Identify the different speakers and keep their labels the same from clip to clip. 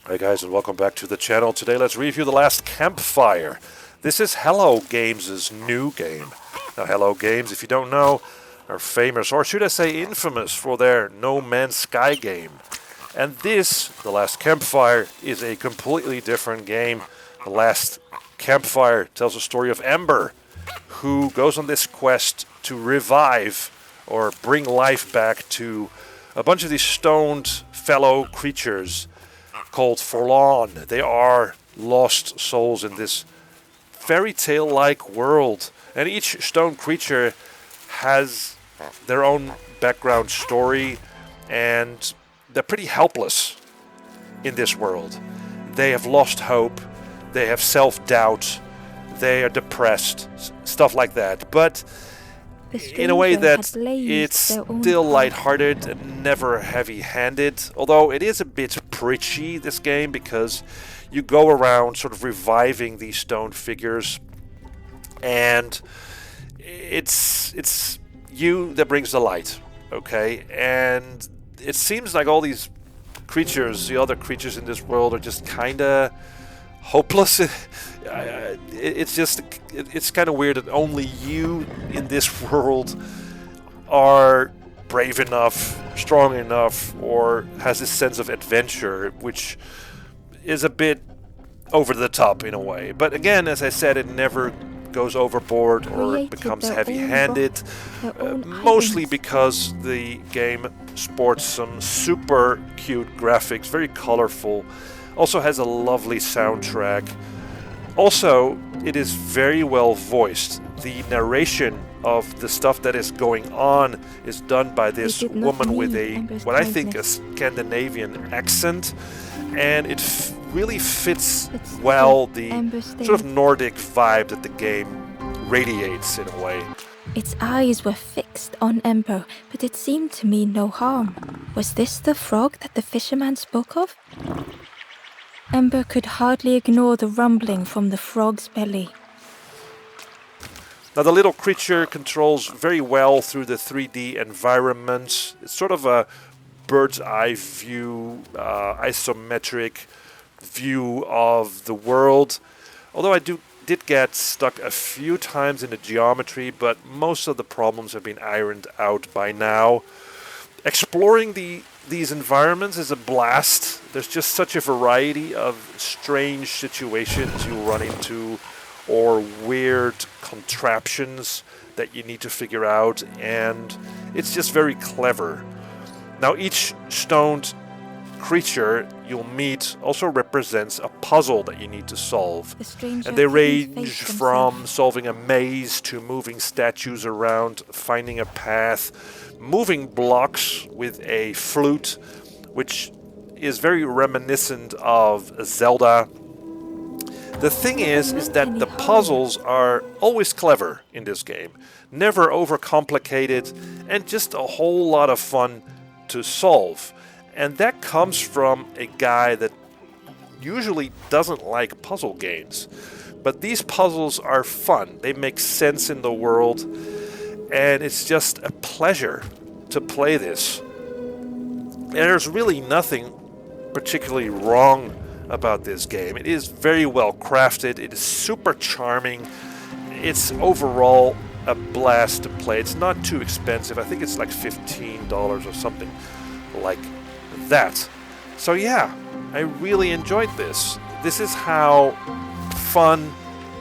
Speaker 1: Hey guys, and welcome back to the channel. Today let's review The Last Campfire. This is Hello Games' new game. Now Hello Games, if you don't know, are famous, or should I say infamous, for their No Man's Sky game. And this, The Last Campfire, is a completely different game. The Last Campfire tells the story of Ember, who goes on this quest to revive or bring life back to a bunch of these stoned fellow creatures called Forlorn. They are lost souls in this fairy tale-like world, and each stone creature has their own background story, and they're pretty helpless in this world. They have lost hope, they have self-doubt, they are depressed, stuff like that, but in a way that it's still lighthearted and never heavy-handed, although it is a bit preachy, this game, because you go around sort of reviving these stone figures, and it's you that brings the light, okay? And it seems like all these creatures, the other creatures in this world, are just kind of hopeless. It's kind of weird that only you in this world are brave enough, strong enough, or has this sense of adventure, which is a bit over the top in a way. But again, as I said, it never goes overboard or becomes heavy-handed, mostly because the game sports some super cute graphics, very colorful, also has a lovely soundtrack. Also, it is very well voiced. The narration of the stuff that is going on is done by this woman with a, what I think, a Scandinavian accent, and it really fits well the sort of Nordic vibe that the game radiates in a way.
Speaker 2: Its eyes were fixed on Ember, but it seemed to mean no harm. Was this the frog that the fisherman spoke of? Ember could hardly ignore the rumbling from the frog's belly.
Speaker 1: Now the little creature controls very well through the 3D environment. It's sort of a bird's eye view, isometric view of the world. Although I did get stuck a few times in the geometry, but most of the problems have been ironed out by now. Exploring these environments is a blast. There's just such a variety of strange situations you run into, or weird contraptions that you need to figure out, and it's just very clever. Now each stoned creature you'll meet also represents a puzzle that you need to solve, and they range from solving a maze to moving statues around, finding a path, moving blocks with a flute, which is very reminiscent of Zelda. The thing is that the puzzles are always clever in this game, never overcomplicated, and just a whole lot of fun to solve. And that comes from a guy that usually doesn't like puzzle games. But these puzzles are fun, they make sense in the world, and it's just a pleasure to play this. And there's really nothing particularly wrong about this game. It is very well crafted, it is super charming, it's overall a blast to play. It's not too expensive, I think it's like $15 or something like that. So yeah, I really enjoyed this. This is how fun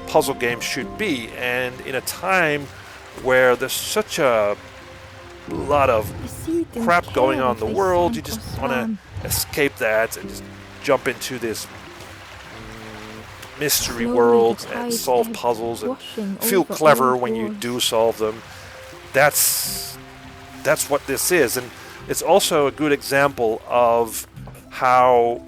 Speaker 1: puzzle games should be, and in a time where there's such a lot of crap going on in the world, you just want to escape that and just jump into this mystery world and solve puzzles and feel clever when you do solve them. That's what this is, and it's also a good example of how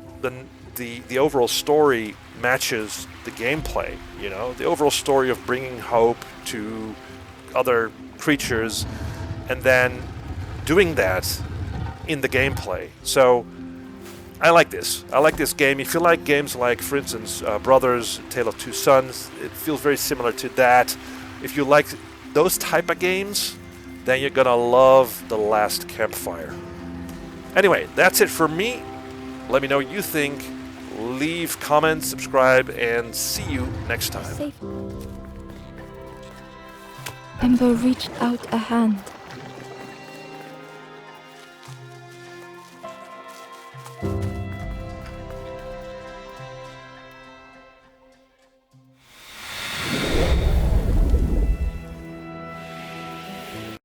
Speaker 1: the overall story matches the gameplay. You know, the overall story of bringing hope to other creatures, and then doing that in the gameplay. So I like this. I like this game. If you like games like, for instance, Brothers, Tale of Two Sons, it feels very similar to that. If you like those type of games, then you're gonna love The Last Campfire. Anyway, that's it for me. Let me know what you think. leave comments, subscribe, and see you next time.
Speaker 2: Safe. Ember reached out a hand.